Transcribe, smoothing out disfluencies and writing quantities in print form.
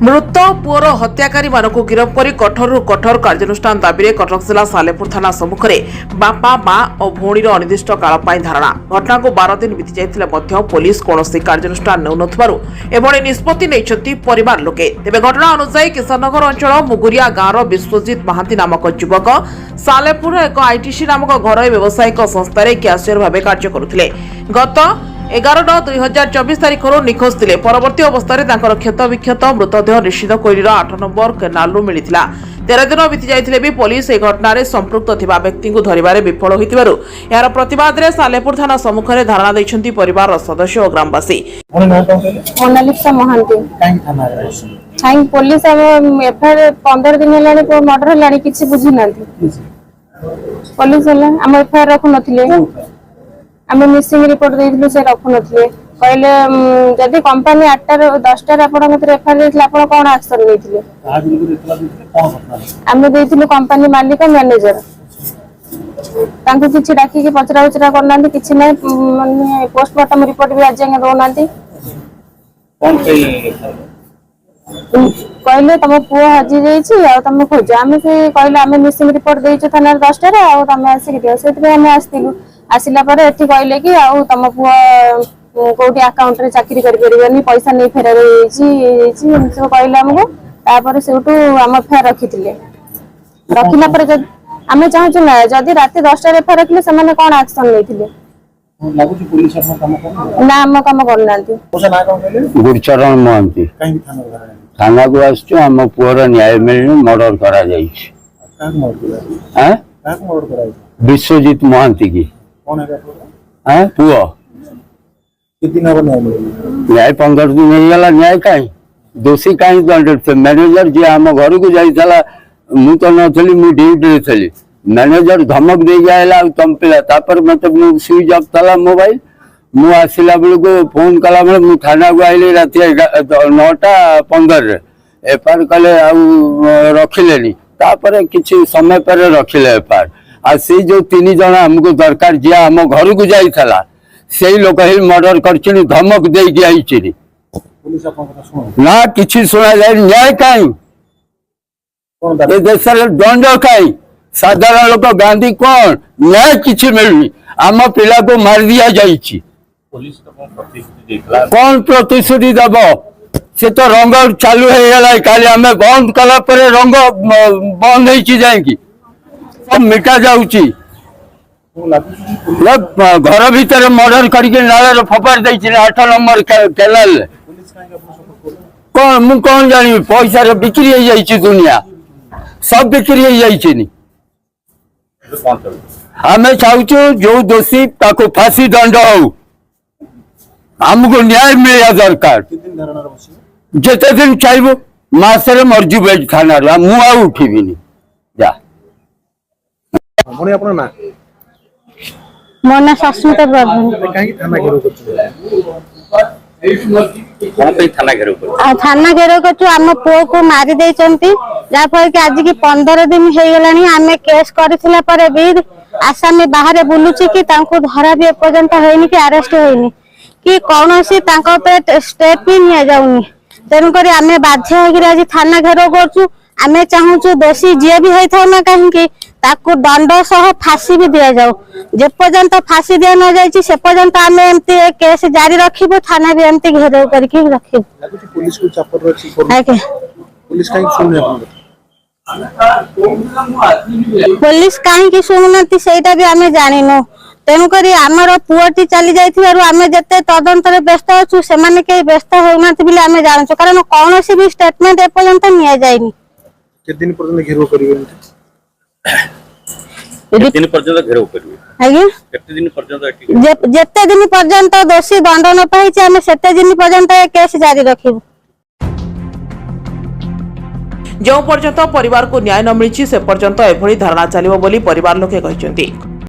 मृत पुअर हत्याकारी मानक गिरफ कर कठोर कठोर कार्यानुष्ठान दाबी में कटक जिला सालेपुर थाना सम्मुख में बापा मां और भौणीर अनिर्दिष्ट काल धारणा घटना को 12 दिन बीती जाइए पुलिस कौन कार्यानुष्ठान नेउनथिबारु निष्पत्ति नहीं परिवार लोके। तेज घटना अनुसार किशननगर अंचल मुगुरिया गाँव विश्वजित महांती नामक युवक सालेपुर एक आईटीसी नामक घर व्यावसायिक संस्थार क्याशियर भाव कार्य करुथिले। गत 11/9/2024 तारिख निखोज थे। परवर्ती अवस्था क्षत विक्षत मृतदेह निश्चित कोईर 8 नंबर केनालू मिलता। 13 दिन बीती जाइए भी पुलिस ए घटना संपृक्त थिबा व्यक्ति को धरिबारे विफल होइतिबारु यार प्रतिवाद रे सालेपुर थाना सम्मुख में धारणा दैछन्ती परिवार सदस्य और ग्रामवासी। मोनालिसा महांती थाई पुलिस अब एफआईआर 15 दिन हेलानी को मर्डर हेलानी किछि बुझी नांती पुलिस हला हम एफआईआर रखु नथिले आम मिसिंग रिपोर्ट देइथिलु से रखु नथिले कहले जदि कंपनी 8 ରୁ 10 ଟାରେ आपण मते एफआईआर देइथिले आपण कोन एक्शन लेथिले आ बिल्कुल इतला देइथिले कोन घटना आम देइथिलु कंपनी मालिक मैनेजर तांको किछि डाकी के पचरा उचरा करनांती किछि नै माने पोस्टमार्टम रिपोर्ट भी आज दो नांती कोन कहले तुम पुओ हजि जाइछि आ तुम खोज आम से कहले आम मिसिंग रिपोर्ट देइछु थाना 10 ଟାରେ आ तुम आसी दियो सेतबे हम आस्तिलु आसिला पर एठी कहले कि आ तुम पुओ कोठी अकाउंट रे चाकरी करि परिबनी पैसा नै फेरा जाइछि सब कहले हमको तापर सेउटू हम फेर रखिथिले रखिला पर आमे चाहछु ना जदी रात 10 ଟାରେ फेर रखले से माने कोन एक्शन लेथिले लागु कि पुलिस अपन काम कर ना हम काम करनांती ओसा ना काम कहले गुरचरण महंती काई थाना को आछो हम पुअर न्याय मिलनु मर्डर करा जाइछि काक मर्डर हैं काक मर्डर करा विश्वजित महंती की कौन है हैं पुओ कितने दिन न्याय 15 दिन हो गला न्याय काई दोषी काई दंड थे मैनेजर जे हम घर को जाइतला मु तो नथली मु ड्यूटी रे थली मैनेजर धमक दे गयाला तुम पिला तापर मतलब मु स्विच ऑफ तला मोबाइल मु आसिला बेल को फोन कला बेल मु थाना को आइले रात 9:15 रे एफआईआर कले आ रखिलेनी तापर किछि समय पर रखिले एफआईआर आ से जो 3 जण हमको दरकार जे हम घर को जाइतला सेही लोक ही मर्डर करछिनी धमक दे गयाइछिनी पुलिस अपन कथा सुन ना किछि सुना जाय न्याय काई कोन ए देश रे दंड काई साधारण लोक गांधी कौन न्याय किछि मिलनी आम पिला को मार दिया जाइछि पुलिस कौन प्रतिश्रुति दब से तो रंग चालू है गला काली हमें बंद कला पर रंग बंद होइछि जायकी सब मिटा जाउछि घर भीतर मर्डर करके नाले फपार दैछि 8 नंबर केलाल कौन मु कौन जानी पैसा रे बिक्री हो जाइछि दुनिया सब बिक्री हो जाइछि नी हमें चाहूँ जो दोषी ताको फांसी दंड हो हमको न्याय मिलना दरकार जिते दिन चाहिए मासरे मर्जी बैठ थाना मुआ उठिबी जा मो ना सस्मिता प्रधान थाना घेराव कर आम पुओ को मारी देइचंती जाफल कि आज की 15 दिन हो गलानी आमे केस करथिला पर भी आसामी बाहर बुलुची कि तांको धरा भी एपर्यंत होइनी कि अरेस्ट होइनी कि कौनसी तांको पे स्टेप भी निया जाउनी तेन करी आमे बाध्य होगी आज थाना घेराव करछु आमे चाहूछु दोषी जे भी होई थाउ ना काहे कि ताकू दंड सह फांसी भी दिया जाऊ जे पर्यंत फांसी दिया न जाइछि से पर्यंत आमे एमती केस जारी रखिबो थाना भी एमती घेराव करके रखिबो लागुछि पुलिस को चापर रछि पुलिस काई सुन पुलिस कहीं शुणुना सेटा भी आम जानिनु तेणुक आमर पुओटी चली जाइथिबारु आमे जते तदंतर व्यस्त अछु से माने के व्यस्त होउनाथि बिले आमे जानछु कारण कोनोसी भी स्टेटमेंट ए पर्यंत निया जाइनी के दिन पर्यंत घेराव करिवे के दिन पर्यंत घेराव करिवे आगे केते दिन पर्यंत जते दिन पर्यंत दोषी दंड न पाइछि आमे सेते दिन पर्यंत केस जारी रखिबु जो पर्यंत परिवार को न्याय न मिली से पर्यंत एभली धारणा चलिबो बोली परिवार लोके कहिसंती।